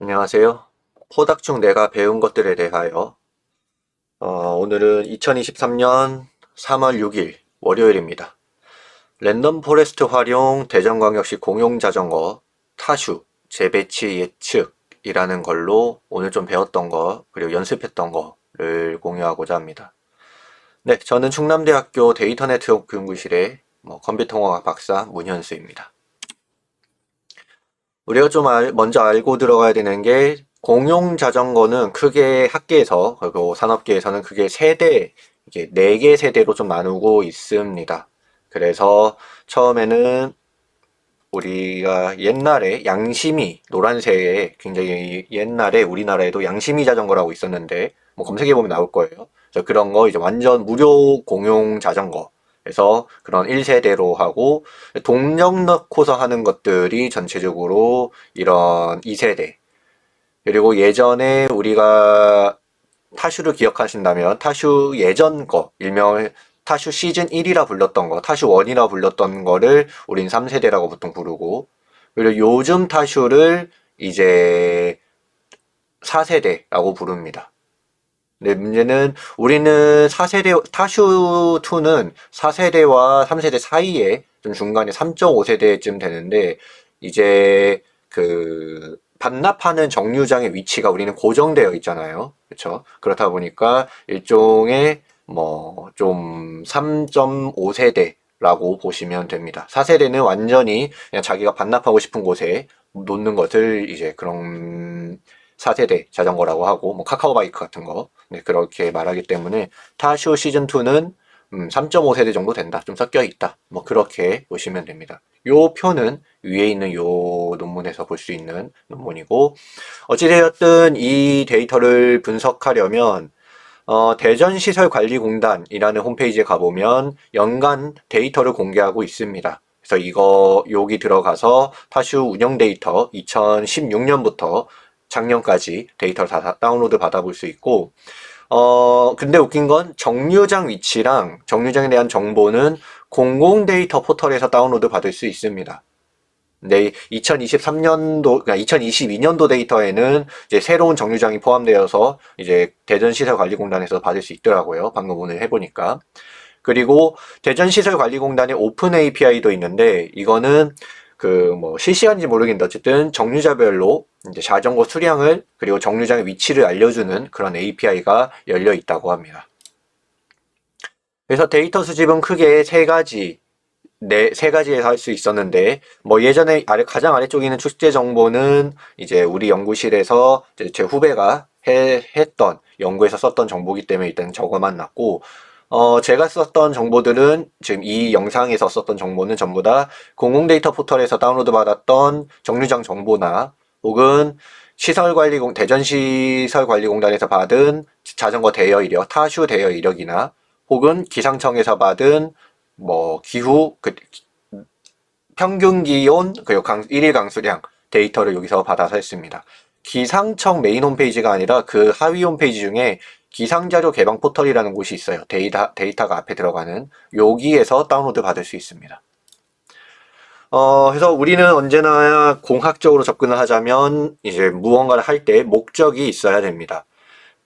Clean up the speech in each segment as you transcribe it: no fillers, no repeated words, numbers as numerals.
안녕하세요. 포닥 중 내가 배운 것들에 대하여 오늘은 2023년 3월 6일 월요일입니다. 랜덤 포레스트 활용 대전광역시 공용자전거 타슈 재배치 예측이라는 걸로 오늘 좀 배웠던 거 그리고 연습했던 거를 공유하고자 합니다. 네, 저는 충남대학교 데이터 네트워크 연구실의 컴퓨터공학 박사 문현수입니다. 우리가 좀 먼저 알고 들어가야 되는 게 공용 자전거는 크게 학계에서 그리고 산업계에서는 크게 세대, 이게 4개 세대로 좀 나누고 있습니다. 그래서 처음에는 우리가 옛날에 양심이 노란색에 굉장히 옛날에 우리나라에도 양심이 자전거라고 있었는데 검색해보면 나올 거예요. 그런 거 이제 완전 무료 공용 자전거 그래서 그런 1세대로 하고 동력 넣고서 하는 것들이 전체적으로 이런 2세대 그리고 예전에 우리가 타슈를 기억하신다면 타슈 예전 거 일명 타슈 시즌 1이라 불렀던 거 타슈 1이라 불렀던 거를 우린 3세대라고 보통 부르고 그리고 요즘 타슈를 이제 4세대라고 부릅니다. 근데 문제는 우리는 4세대 타슈2는 4세대와 3세대 사이에 좀 중간에 3.5세대쯤 되는데 이제 그 반납하는 정류장의 위치가 우리는 고정되어 있잖아요. 그렇죠? 그렇다 보니까 일종의 좀 3.5세대라고 보시면 됩니다. 4세대는 완전히 그냥 자기가 반납하고 싶은 곳에 놓는 것을 이제 그런 4세대 자전거라고 하고 카카오바이크 같은 거 네, 그렇게 말하기 때문에 타쇼 시즌2는 3.5세대 정도 된다. 좀 섞여 있다. 그렇게 보시면 됩니다. 요 표는 위에 있는 요 논문에서 볼 수 있는 논문이고 어찌되었든 이 데이터를 분석하려면 대전시설관리공단이라는 홈페이지에 가보면 연간 데이터를 공개하고 있습니다. 그래서 이거 여기 들어가서 타슈 운영 데이터 2016년부터 작년까지 데이터를 다 다운로드 받아볼 수 있고 근데 웃긴 건 정류장 위치랑 정류장에 대한 정보는 공공 데이터 포털에서 다운로드 받을 수 있습니다. 근데 2023년도, 그러니까 2022년도 데이터에는 이제 새로운 정류장이 포함되어서 이제 대전시설관리공단에서 받을 수 있더라고요. 방금 오늘 해보니까. 그리고 대전시설관리공단의 오픈 API도 있는데 이거는 실시간인지 모르겠는데 어쨌든 정류자별로 이제 자전거 수량을 그리고 정류장의 위치를 알려주는 그런 API가 열려 있다고 합니다. 그래서 데이터 수집은 크게 세 가지에서 할 수 있었는데 예전에 가장 아래쪽에 있는 출제 정보는 이제 우리 연구실에서 이제 제 후배가 했던 연구에서 썼던 정보기 때문에 일단 적어만 놨고 제가 썼던 정보들은 지금 이 영상에서 썼던 정보는 전부 다 공공 데이터 포털에서 다운로드 받았던 정류장 정보나 혹은 대전시설관리공단에서 받은 자전거 대여 이력, 타슈 대여 이력이나 혹은 기상청에서 받은 기후 평균 기온 그리고 일일 강수량 데이터를 여기서 받아서 했습니다. 기상청 메인 홈페이지가 아니라 그 하위 홈페이지 중에 기상자료 개방 포털이라는 곳이 있어요. 데이터가 앞에 들어가는 여기에서 다운로드 받을 수 있습니다. 그래서 우리는 언제나 공학적으로 접근을 하자면 이제 무언가를 할 때 목적이 있어야 됩니다.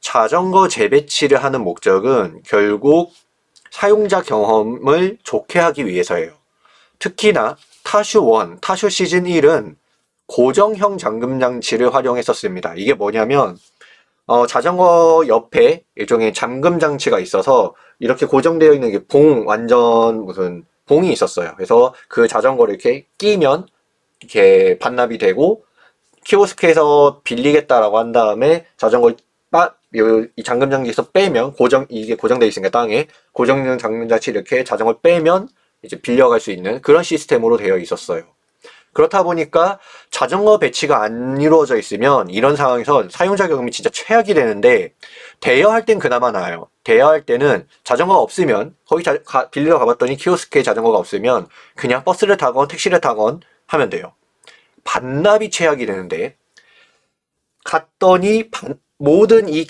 자전거 재배치를 하는 목적은 결국 사용자 경험을 좋게 하기 위해서예요. 특히나 타슈1, 타슈 시즌 1은 고정형 잠금 장치를 활용했었습니다. 이게 뭐냐면 자전거 옆에 일종의 잠금 장치가 있어서 이렇게 고정되어 있는 게 완전 무슨 봉이 있었어요. 그래서 그 자전거를 이렇게 끼면 이렇게 반납이 되고 키오스크에서 빌리겠다라고 한 다음에 자전거 이 잠금 장치에서 빼면 이게 고정되어 있으니까 땅에 고정형 잠금 장치 이렇게 자전거를 빼면 이제 빌려갈 수 있는 그런 시스템으로 되어 있었어요. 그렇다 보니까 자전거 배치가 안 이루어져 있으면 이런 상황에서 사용자 경험이 진짜 최악이 되는데 대여할 땐 그나마 나아요. 대여할 때는 자전거가 없으면 거기 빌리러 가봤더니 키오스크에 자전거가 없으면 그냥 버스를 타건 택시를 타건 하면 돼요. 반납이 최악이 되는데 갔더니 모든 이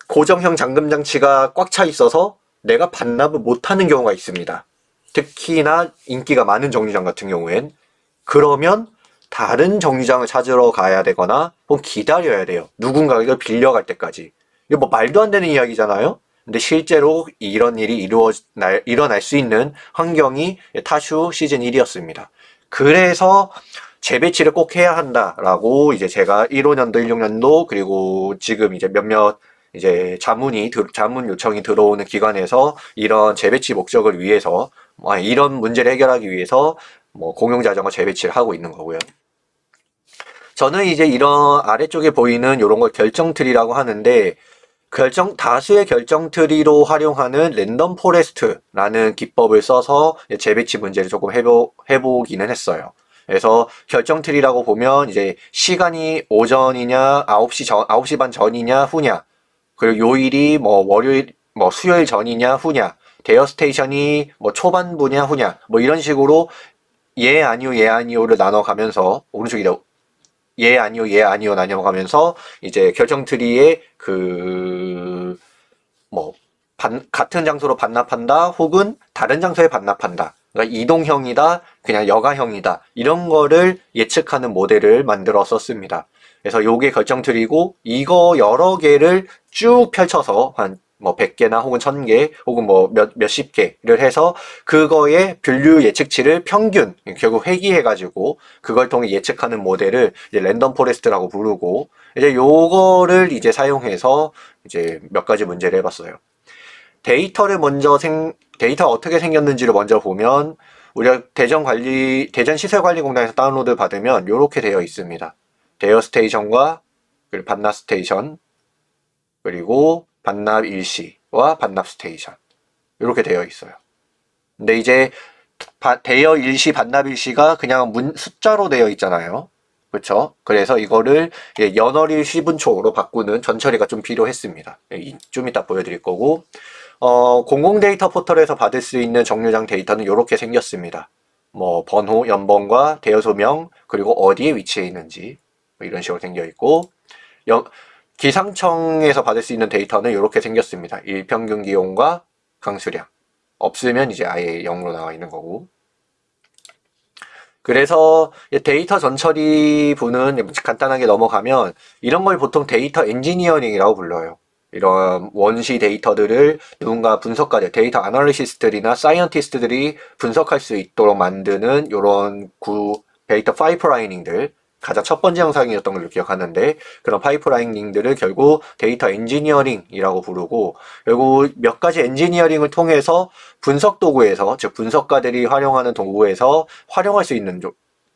고정형 잠금 장치가 꽉 차 있어서 내가 반납을 못하는 경우가 있습니다. 특히나 인기가 많은 정류장 같은 경우엔 그러면 다른 정류장을 찾으러 가야 되거나 혹은 기다려야 돼요. 누군가가 이걸 빌려갈 때까지. 이거 뭐 말도 안 되는 이야기잖아요. 근데 실제로 이런 일이 일어날 수 있는 환경이 타슈 시즌 1이었습니다. 그래서 재배치를 꼭 해야 한다라고 이제 제가 15년도, 16년도 그리고 지금 이제 몇몇 이제 자문 요청이 들어오는 기관에서 이런 재배치 목적을 위해서 이런 문제를 해결하기 위해서 뭐 공용자전거 재배치를 하고 있는 거고요. 저는 이제 이런 아래쪽에 보이는 이런 걸 결정트리라고 하는데 다수의 결정트리로 활용하는 랜덤 포레스트라는 기법을 써서 재배치 문제를 조금 해보기는 했어요. 그래서 결정트리라고 보면 이제 시간이 오전이냐 9시 반 전이냐 후냐, 그리고 요일이 뭐 월요일 뭐 수요일 전이냐 후냐, 대여 스테이션이 뭐 초반부냐 후냐, 뭐 이런 식으로 예 아니요 예 아니요를 나눠가면서 오른쪽이다 예 아니요 예 아니요 나눠가면서 이제 결정트리의 같은 장소로 반납한다 혹은 다른 장소에 반납한다, 그러니까 이동형이다 그냥 여가형이다 이런 거를 예측하는 모델을 만들어 썼습니다. 그래서 요게 결정트리고 이거 여러 개를 쭉 펼쳐서 한 뭐 100개나 혹은 1000개 혹은 뭐 몇십 개를 해서 그거의 분류 예측치를 평균 결국 회귀해가지고 그걸 통해 예측하는 모델을 이제 랜덤 포레스트라고 부르고, 이제 요거를 이제 사용해서 이제 몇 가지 문제를 해봤어요. 데이터가 어떻게 생겼는지를 먼저 보면 우리가 대전 시설관리공단에서 다운로드 받으면 이렇게 되어 있습니다. 대여 스테이션과 그리고 반납 스테이션, 그리고 반납 일시와 반납 스테이션 이렇게 되어 있어요. 근데 이제 대여 일시, 반납 일시가 그냥 숫자로 되어 있잖아요. 그렇죠? 그래서 이거를 연월일 시분초로 바꾸는 전처리가 좀 필요했습니다. 좀 이따 보여드릴 거고, 공공 데이터 포털에서 받을 수 있는 정류장 데이터는 이렇게 생겼습니다. 뭐 번호, 연번과 대여소명, 그리고 어디에 위치해 있는지 뭐 이런 식으로 생겨 있고, 기상청에서 받을 수 있는 데이터는 이렇게 생겼습니다. 일평균 기온과 강수량. 없으면 이제 아예 0으로 나와 있는 거고. 그래서 데이터 전처리 부는 간단하게 넘어가면 이런 걸 보통 데이터 엔지니어링이라고 불러요. 이런 원시 데이터들을 누군가 데이터 아널리시스트들이나 사이언티스트들이 분석할 수 있도록 만드는 이런 데이터 파이프라이닝들, 가장 첫 번째 영상이었던 걸로 기억하는데 그런 파이프라이닝들을 결국 데이터 엔지니어링이라고 부르고, 결국 몇 가지 엔지니어링을 통해서 분석 도구에서, 즉 분석가들이 활용하는 도구에서 활용할 수 있는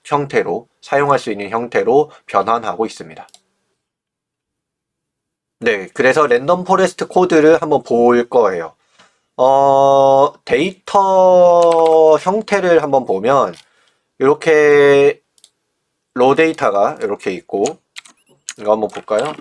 형태로, 사용할 수 있는 형태로 변환하고 있습니다. 네, 그래서 랜덤 포레스트 코드를 한번 볼 거예요. 데이터 형태를 한번 보면 이렇게 로 데이터가 이렇게 있고, 이거 한번 볼까요?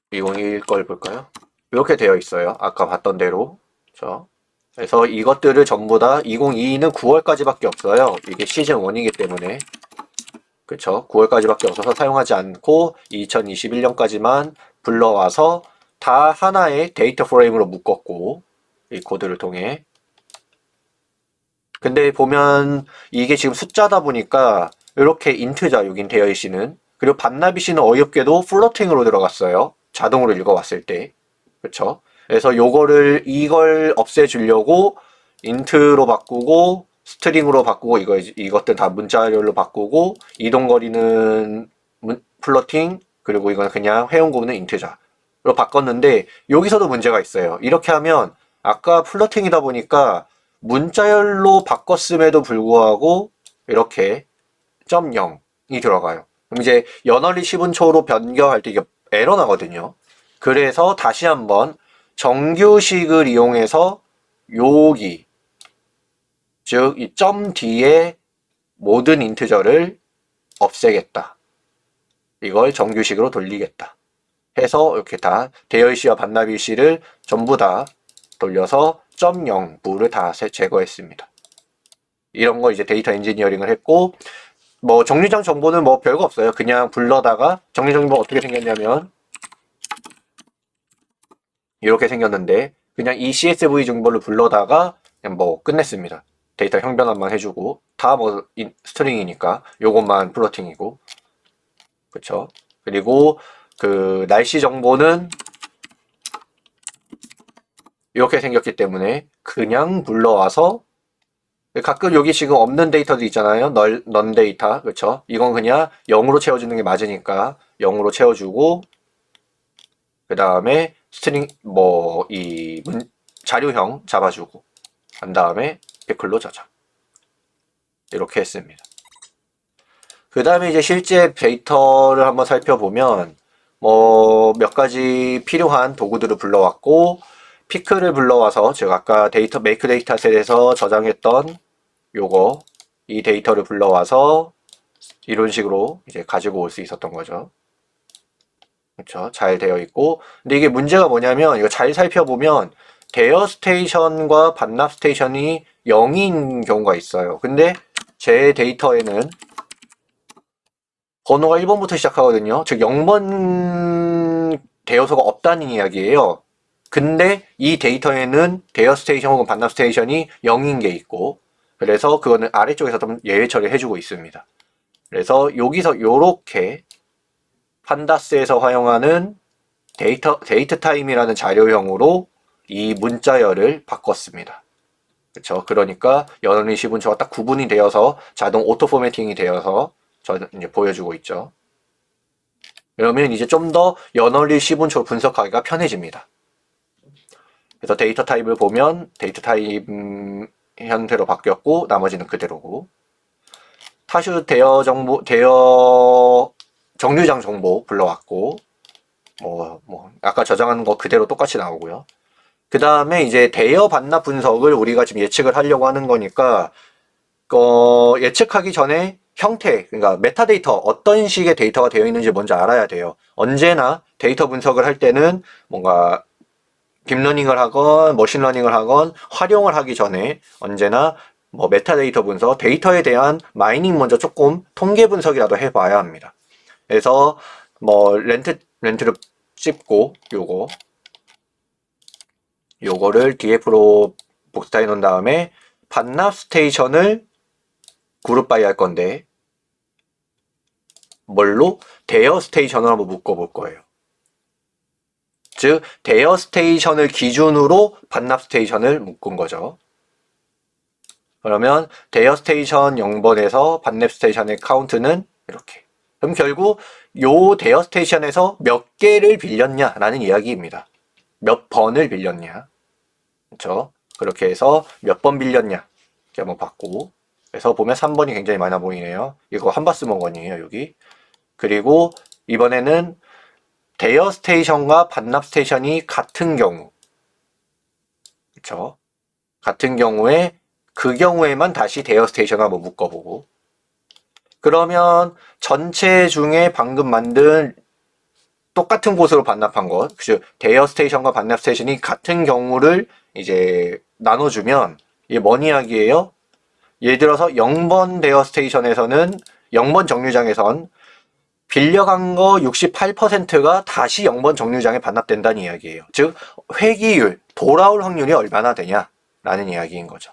(2021) 걸 볼까요? 이렇게 되어 있어요. 아까 봤던 대로. 그렇죠? 그래서 이것들을 전부 다 2022는 9월까지밖에 없어요. 이게 시즌 1이기 때문에. 그렇죠? 9월까지밖에 없어서 사용하지 않고 2021년까지만 불러와서 다 하나의 데이터 프레임으로 묶었고, 이 코드를 통해. 근데 보면 이게 지금 숫자다 보니까 이렇게 인트자 여긴 되어 있는, 그리고 반나비 씨는 어이없게도 플로팅으로 들어갔어요. 자동으로 읽어왔을 때. 그쵸? 그래서 이걸 없애주려고 인트로 바꾸고 스트링으로 바꾸고 이것들 다 문자열로 바꾸고, 이동거리는 플로팅, 그리고 이건 그냥 회원구는 인트자로 바꿨는데 여기서도 문제가 있어요. 이렇게 하면 아까 플로팅이다 보니까 문자열로 바꿨음에도 불구하고 이렇게 .0이 들어가요. 그럼 이제 연월일 시분초로 변경할 때 이게 에러 나거든요. 그래서 다시 한번 정규식을 이용해서 여기, 즉 이 점 뒤에 모든 인트저를 없애겠다. 이걸 정규식으로 돌리겠다. 해서 이렇게 다 대여일시와 반납일시를 전부 다 돌려서 .0부를 다 제거했습니다. 이런 거 이제 데이터 엔지니어링을 했고, 뭐 정류장 정보는 뭐 별거 없어요. 그냥 불러다가 정류장 정보 어떻게 생겼냐면 이렇게 생겼는데 그냥 이 CSV 정보를 불러다가 그냥 뭐 끝냈습니다. 데이터 형변환만 해주고 다 뭐 스트링이니까 요것만 플로팅이고, 그쵸? 그리고 그 날씨 정보는 이렇게 생겼기 때문에 그냥 불러와서, 가끔 여기 지금 없는 데이터도 있잖아요. 넌 데이터, 그쵸? 이건 그냥 0으로 채워주는 게 맞으니까 0으로 채워주고, 그 다음에 스트링 뭐 이 자료형 잡아주고, 한 다음에 피클로 저장, 이렇게 했습니다. 그 다음에 이제 실제 데이터를 한번 살펴보면 뭐 몇 가지 필요한 도구들을 불러왔고, 피클을 불러와서 제가 아까 데이터 메이크 데이터셋에서 저장했던 요거, 이 데이터를 불러와서 이런 식으로 이제 가지고 올 수 있었던 거죠. 그렇죠? 잘 되어 있고, 근데 이게 문제가 뭐냐면 이거 잘 살펴보면 대여 스테이션과 반납 스테이션이 0인 경우가 있어요. 근데 제 데이터에는 번호가 1번부터 시작하거든요. 즉 0번 대여소가 없다는 이야기예요. 근데 이 데이터에는 대여 스테이션 혹은 반납 스테이션이 0인 게 있고, 그래서 그거는 아래쪽에서 좀 예외 처리해주고 있습니다. 그래서 여기서 요렇게 판다스에서 활용하는 데이트 타임이라는 자료형으로 이 문자열을 바꿨습니다. 그렇죠? 그러니까 연원리 시분초가 딱 구분이 되어서 자동 오토 포매팅이 되어서 이제 보여주고 있죠. 그러면 이제 좀 더 연원리 시분초 분석하기가 편해집니다. 그래서 데이터 타입을 보면 데이터 타입 형태로 바뀌었고 나머지는 그대로고, 타슈 대여 정보, 대여 정류장 정보 불러왔고, 아까 저장한 거 그대로 똑같이 나오고요. 그 다음에 이제 대여 반납 분석을 우리가 지금 예측을 하려고 하는 거니까, 예측하기 전에 형태, 그러니까 메타데이터, 어떤 식의 데이터가 되어 있는지 먼저 알아야 돼요. 언제나 데이터 분석을 할 때는 뭔가 딥러닝을 하건 머신러닝을 하건 활용을 하기 전에 언제나 뭐 메타데이터 분석, 데이터에 대한 마이닝 먼저 조금 통계 분석이라도 해봐야 합니다. 그래서 뭐 렌트를 찝고 요거를 DF로 복사해 놓은 다음에 반납 스테이션을 그룹 바이 할 건데 뭘로? 대여 스테이션을 한번 묶어볼 거예요. 즉 대여 스테이션을 기준으로 반납 스테이션을 묶은 거죠. 그러면 대여 스테이션 0번에서 반납 스테이션의 카운트는 이렇게. 그럼 결국 요 대여 스테이션에서 몇 개를 빌렸냐라는 이야기입니다. 몇 번을 빌렸냐. 그렇죠? 그렇게 해서 몇 번 빌렸냐 이렇게 한번 봤고, 그래서 보면 3번이 굉장히 많아 보이네요. 이거 한바스먼건이에요, 여기. 그리고 이번에는 대여 스테이션과 반납 스테이션이 같은 경우, 그렇죠? 같은 경우에 그 경우에만 다시 대여 스테이션을 한번 묶어보고, 그러면 전체 중에 방금 만든 똑같은 곳으로 반납한 것, 즉 대여 스테이션과 반납 스테이션이 같은 경우를 이제 나눠주면 이게 뭔 이야기예요? 예를 들어서 0번 대여 스테이션에서는 0번 정류장에선 빌려간 거 68%가 다시 0번 정류장에 반납된다는 이야기예요. 즉 회귀율, 돌아올 확률이 얼마나 되냐라는 이야기인 거죠.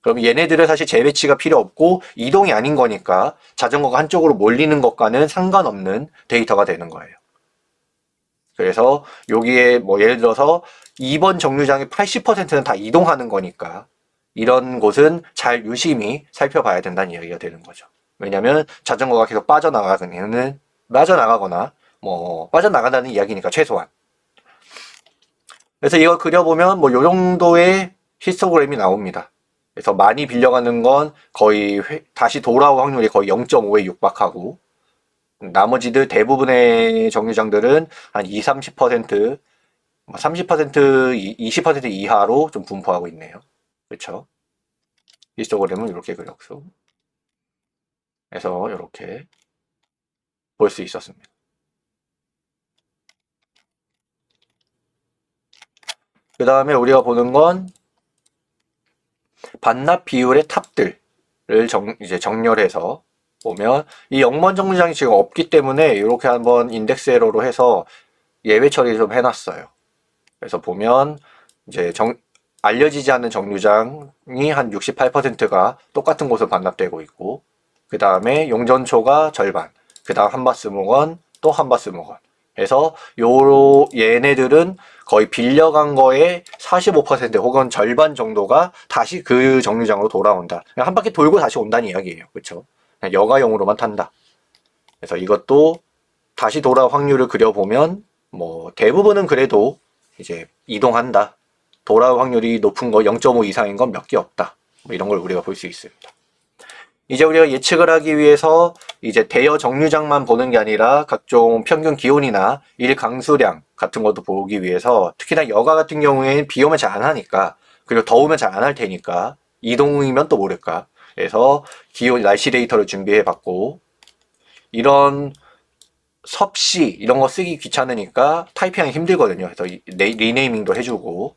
그럼 얘네들은 사실 재배치가 필요 없고 이동이 아닌 거니까 자전거가 한쪽으로 몰리는 것과는 상관없는 데이터가 되는 거예요. 그래서 여기에 뭐 예를 들어서 2번 정류장의 80%는 다 이동하는 거니까 이런 곳은 잘 유심히 살펴봐야 된다는 이야기가 되는 거죠. 왜냐하면 자전거가 계속 빠져나가거나 뭐 빠져나간다는 이야기니까 최소한. 그래서 이걸 그려보면 뭐 요 정도의 히스토그램이 나옵니다. 그래서 많이 빌려가는 건 거의 다시 돌아올 확률이 거의 0.5에 육박하고, 나머지들 대부분의 정류장들은 한 20, 30%, 30%, 20% 이하로 좀 분포하고 있네요. 그렇죠? 히스토그램은 이렇게 그렸고, 그래서 이렇게 볼 수 있었습니다. 그 다음에 우리가 보는 건 반납 비율의 탑들을 이제 정렬해서 보면 이 0번 정류장이 지금 없기 때문에 이렇게 한번 인덱스 에러로 해서 예외 처리 좀 해놨어요. 그래서 보면 이제 알려지지 않는 정류장이 한 68%가 똑같은 곳으로 반납되고 있고, 그 다음에 용전초가 절반, 그 다음 한바스목원, 또 한바스목원. 그래서 얘네들은 거의 빌려간 거에 45% 혹은 절반 정도가 다시 그 정류장으로 돌아온다. 그냥 한 바퀴 돌고 다시 온다는 이야기예요. 그렇죠? 그냥 여가용으로만 탄다. 그래서 이것도 다시 돌아올 확률을 그려보면 뭐 대부분은 그래도 이제 이동한다. 돌아올 확률이 높은 거 0.5 이상인 건 몇 개 없다. 뭐 이런 걸 우리가 볼 수 있습니다. 이제 우리가 예측을 하기 위해서 이제 대여 정류장만 보는 게 아니라 각종 평균 기온이나 일 강수량 같은 것도 보기 위해서, 특히나 여가 같은 경우에는 비 오면 잘 안 하니까, 그리고 더우면 잘 안 할 테니까, 이동이면 또 모를까. 그래서 기온, 날씨 데이터를 준비해 봤고, 이런 섭씨 이런 거 쓰기 귀찮으니까 타이핑하기 힘들거든요. 그래서 리네이밍도 해주고,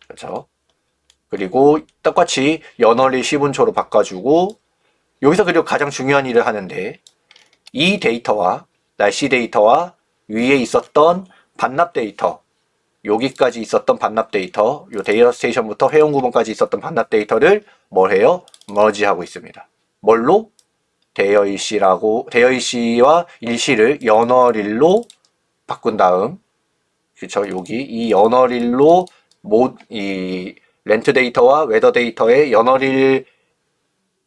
그렇죠? 그리고 똑같이 연월일 시분초로 바꿔주고, 여기서 그리고 가장 중요한 일을 하는데, 이 데이터와 날씨 데이터와 위에 있었던 반납 데이터, 여기까지 있었던 반납 데이터, 요 데이터 스테이션부터 회원 구분까지 있었던 반납 데이터를 뭘 해요? 머지하고 있습니다. 뭘로? 대여 일시와 일시를 연월일로 바꾼 다음, 그쵸? 여기 이 연월일로 이 렌트 데이터와 웨더 데이터의 연월일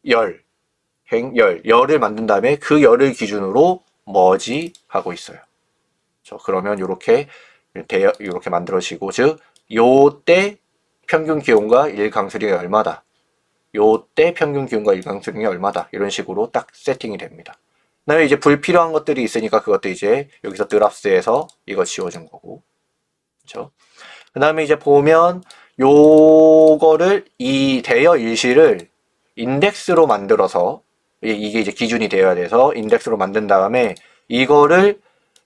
열을 만든 다음에 그 열을 기준으로 머지하고 있어요. 그러면 이렇게 만들어지고, 즉 요때 평균 기온과 일강수량이 얼마다, 요때 평균 기온과 일강수량이 얼마다, 이런 식으로 딱 세팅이 됩니다. 그다음에 이제 불필요한 것들이 있으니까 그것도 이제 여기서 드랍스에서 이거 지워준 거고, 그렇죠? 그다음에 이제 보면 요거를 이 대여 일시를 인덱스로 만들어서, 이게 이제 기준이 되어야 돼서 인덱스로 만든 다음에 이거를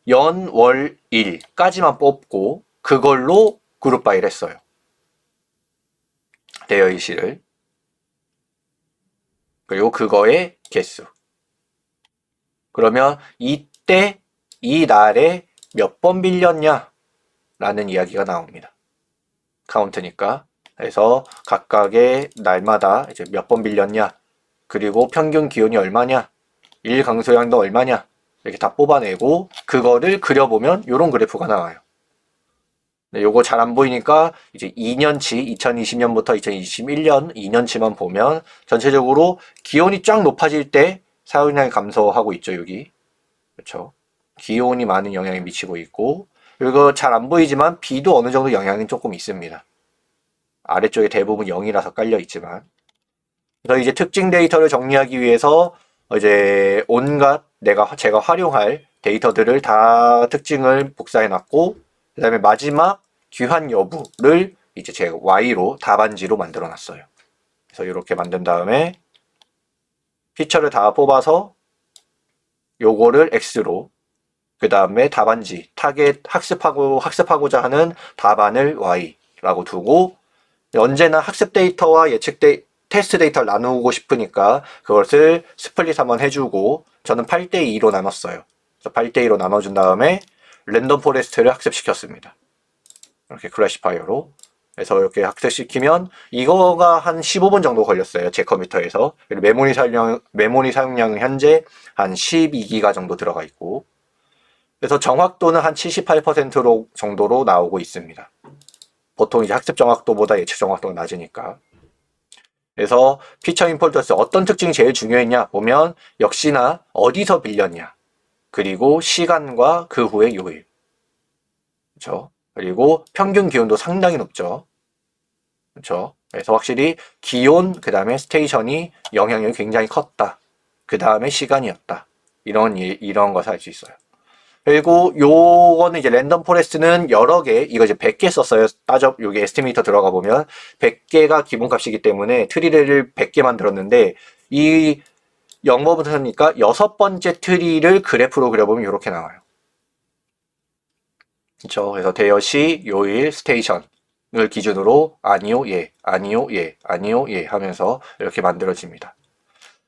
연, 월, 일까지만 뽑고 그걸로 그룹 바이를 했어요. 대여 일시를. 그리고 그거의 개수. 그러면 이때 이 날에 몇 번 빌렸냐 라는 이야기가 나옵니다. 카운트니까. 그래서 각각의 날마다 이제 몇 번 빌렸냐, 그리고 평균 기온이 얼마냐, 일 강수량도 얼마냐, 이렇게 다 뽑아내고 그거를 그려보면 이런 그래프가 나와요. 요거 잘 안 보이니까 이제 2년치, 2020년부터 2021년 2년치만 보면 전체적으로 기온이 쫙 높아질 때 사용량이 감소하고 있죠, 여기. 그렇죠? 기온이 많은 영향이 미치고 있고, 그리고 잘 안 보이지만 비도 어느 정도 영향이 조금 있습니다. 아래쪽에 대부분 0이라서 깔려 있지만. 그래서 이제 특징 데이터를 정리하기 위해서 이제 온갖 제가 활용할 데이터들을 다 특징을 복사해 놨고, 그 다음에 마지막 귀환 여부를 이제 제가 Y로 답안지로 만들어 놨어요. 그래서 이렇게 만든 다음에 피처를 다 뽑아서 요거를 X로, 그 다음에 답안지, 타겟 학습하고자 하는 답안을 Y라고 두고, 언제나 학습 데이터와 예측 테스트 데이터를 나누고 싶으니까 그것을 스플릿 한번 해주고, 저는 8대2로 나눴어요. 그래서 8대2로 나눠준 다음에 랜덤 포레스트를 학습시켰습니다. 이렇게 클래시파이어로. 그래서 이렇게 학습시키면 이거가 한 15분 정도 걸렸어요, 제 컴퓨터에서. 그리고 메모리 사용량은 현재 한 12기가 정도 들어가 있고, 그래서 정확도는 한 78% 정도로 나오고 있습니다. 보통 이제 학습 정확도보다 예측 정확도가 낮으니까. 그래서 피처 임포턴스 어떤 특징이 제일 중요했냐 보면 역시나 어디서 빌렸냐, 그리고 시간과 그 후의 요일, 그렇죠? 그리고 평균 기온도 상당히 높죠, 그렇죠? 그래서 확실히 기온, 그 다음에 스테이션이 영향력이 굉장히 컸다. 그 다음에 시간이었다. 이런 것을 알 수 있어요. 그리고 요거는 이제 랜덤 포레스트는 여러 개, 이거 이제 100개 썼어요. 여기 에스티메이터 들어가 보면 100개가 기본값이기 때문에 트리를 100개 만들었는데, 이 영법을 하니까 6번째 트리를 그래프로 그려보면 이렇게 나와요. 그렇죠? 그래서 대여시, 요일, 스테이션을 기준으로 아니요, 예, 아니요, 예, 아니요, 예 하면서 이렇게 만들어집니다.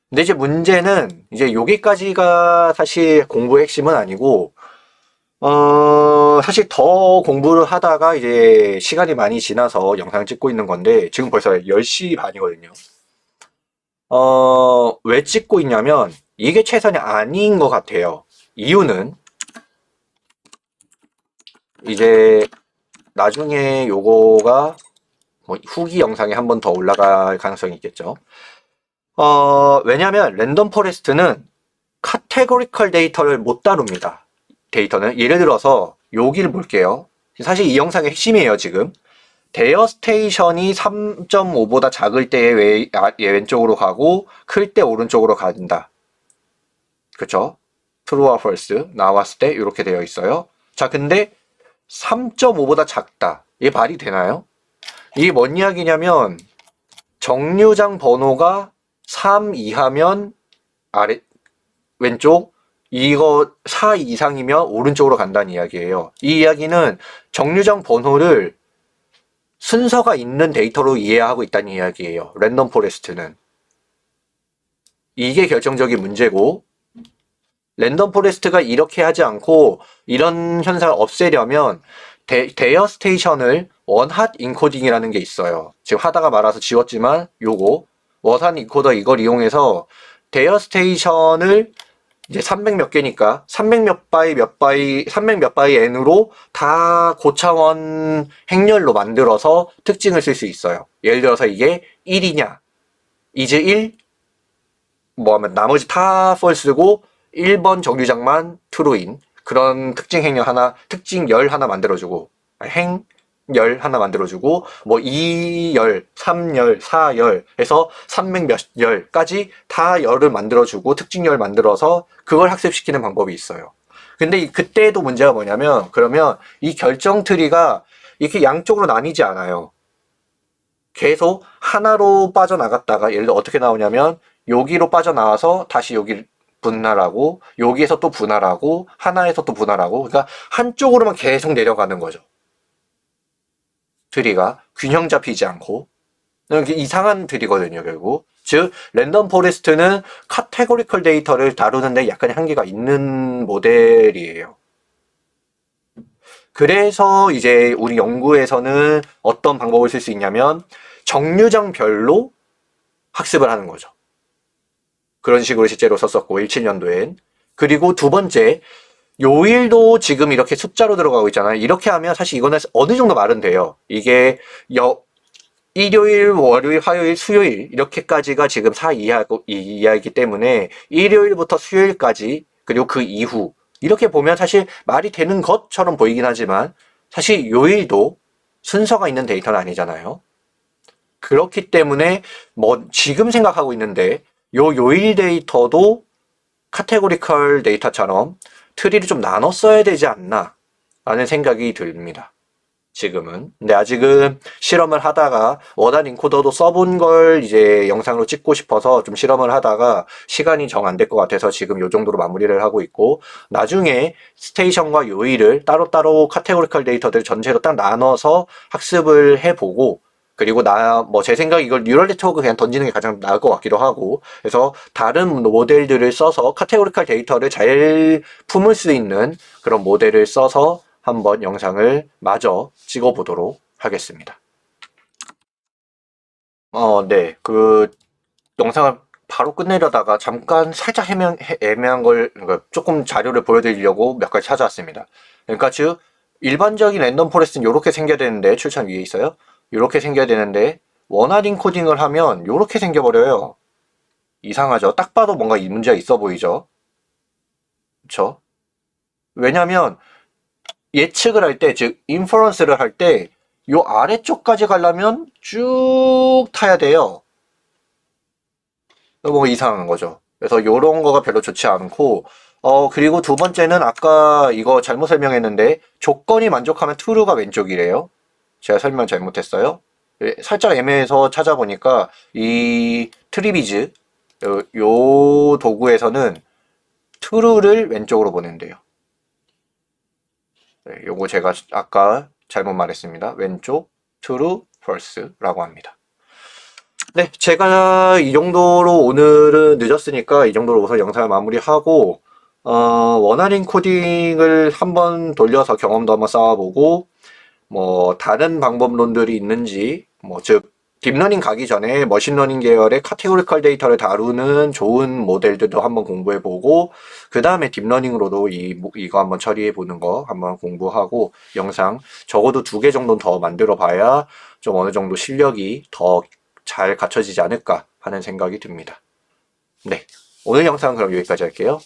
근데 이제 문제는 이제 여기까지가 사실 공부의 핵심은 아니고, 사실 더 공부를 하다가 이제 시간이 많이 지나서 영상을 찍고 있는 건데, 지금 벌써 10시 반이거든요. 왜 찍고 있냐면, 이게 최선이 아닌 것 같아요. 이유는, 이제, 나중에 요거가, 뭐, 후기 영상에 한 번 더 올라갈 가능성이 있겠죠. 왜냐면, 랜덤 포레스트는 카테고리컬 데이터를 못 다룹니다. 데이터는. 예를 들어서, 여기를 볼게요. 사실 이 영상의 핵심이에요, 지금. 대여 스테이션이 3.5보다 작을 때 왼쪽으로 가고 클 때 오른쪽으로 간다. 그쵸? true와 false 나왔을 때 이렇게 되어 있어요. 자, 근데 3.5보다 작다. 이게 말이 되나요? 이게 뭔 이야기냐면 정류장 번호가 3 이하면 아래 왼쪽, 이거 4 이상이면 오른쪽으로 간다는 이야기예요. 이 이야기는 정류장 번호를 순서가 있는 데이터로 이해하고 있다는 이야기예요. 랜덤 포레스트는. 이게 결정적인 문제고, 랜덤 포레스트가 이렇게 하지 않고 이런 현상을 없애려면 대여 스테이션을 원핫 인코딩이라는 게 있어요. 지금 하다가 말아서 지웠지만 요거 원핫 인코더 이걸 이용해서 대여 스테이션을 이제 300 몇 개니까 300 몇 바이 300 몇 바이 n으로 다 고차원 행렬로 만들어서 특징을 쓸 수 있어요. 예를 들어서 이게 1이냐, is 1, 뭐 하면 나머지 다 false고 1번 정류장만 true인 그런 특징 행렬 하나, 특징 열 하나 만들어주고 행열 하나 만들어주고 뭐 2열, 3열, 4열 해서 300 몇 열까지 다 열을 만들어주고 특징 열 만들어서 그걸 학습시키는 방법이 있어요. 근데 그때도 문제가 뭐냐면 그러면 이 결정 트리가 이렇게 양쪽으로 나뉘지 않아요. 계속 하나로 빠져나갔다가 예를 들어 어떻게 나오냐면 여기로 빠져나와서 다시 여기 분할하고 여기에서 또 분할하고 하나에서 또 분할하고 그러니까 한쪽으로만 계속 내려가는 거죠. 트리가 균형 잡히지 않고 이상한 트리거든요, 결국. 즉 랜덤 포레스트는 카테고리컬 데이터를 다루는데 약간의 한계가 있는 모델이에요. 그래서 이제 우리 연구에서는 어떤 방법을 쓸 수 있냐면 정류장별로 학습을 하는 거죠. 그런 식으로 실제로 썼었고 17년도엔. 그리고 두 번째 요일도 지금 이렇게 숫자로 들어가고 있잖아요. 이렇게 하면 사실 이거는 어느 정도 말은 돼요. 이게 일요일, 월요일, 화요일, 수요일 이렇게까지가 지금 4 이하이기 때문에 일요일부터 수요일까지 그리고 그 이후 이렇게 보면 사실 말이 되는 것처럼 보이긴 하지만 사실 요일도 순서가 있는 데이터는 아니잖아요. 그렇기 때문에 뭐 지금 생각하고 있는데 요일 데이터도 카테고리컬 데이터처럼 트리를 좀 나눠 써야 되지 않나 라는 생각이 듭니다. 지금은. 근데 아직은 실험을 하다가 원한 인코더도 써본 걸 이제 영상으로 찍고 싶어서 좀 실험을 하다가 시간이 정 안 될 것 같아서 지금 요 정도로 마무리를 하고 있고 나중에 스테이션과 요일을 따로따로 카테고리컬 데이터들 전체로 딱 나눠서 학습을 해보고 그리고 뭐 제 생각 이걸 뉴럴 네트워크 그냥 던지는 게 가장 나을 것 같기도 하고 그래서 다른 모델들을 써서 카테고리컬 데이터를 잘 품을 수 있는 그런 모델을 써서 한번 영상을 마저 찍어보도록 하겠습니다. 네. 그 영상을 바로 끝내려다가 잠깐 살짝 애매한 걸 그러니까 조금 자료를 보여드리려고 몇 가지 찾아왔습니다. 그러니까 즉 일반적인 랜덤 포레스트는 이렇게 생겨야 되는데 출처 위에 있어요. 이렇게 생겨야 되는데 원활 인코딩을 하면 이렇게 생겨버려요. 이상하죠? 딱 봐도 뭔가 이 문제가 있어 보이죠? 그쵸? 왜냐면 예측을 할 때, 즉 인퍼런스를 할 때 요 아래쪽까지 가려면 쭉 타야 돼요. 이거 이상한 거죠. 그래서 요런 거가 별로 좋지 않고 그리고 두 번째는 아까 이거 잘못 설명했는데 조건이 만족하면 true가 왼쪽이래요. 제가 설명 잘못했어요. 살짝 애매해서 찾아보니까 이 트리비즈 요 도구에서는 true를 왼쪽으로 보낸대요. 네, 요거 제가 아까 잘못 말했습니다. 왼쪽 true, false라고 합니다. 네, 제가 이 정도로 오늘은 늦었으니까 이 정도로 우선 영상을 마무리하고 원활인 코딩을 한번 돌려서 경험도 한번 쌓아보고, 뭐, 다른 방법론들이 있는지, 즉, 딥러닝 가기 전에 머신러닝 계열의 카테고리컬 데이터를 다루는 좋은 모델들도 한번 공부해보고, 그 다음에 딥러닝으로도 이거 한번 처리해보는 거 한번 공부하고, 영상 적어도 2개 정도는 더 만들어 봐야 좀 어느 정도 실력이 더 잘 갖춰지지 않을까 하는 생각이 듭니다. 네. 오늘 영상은 그럼 여기까지 할게요.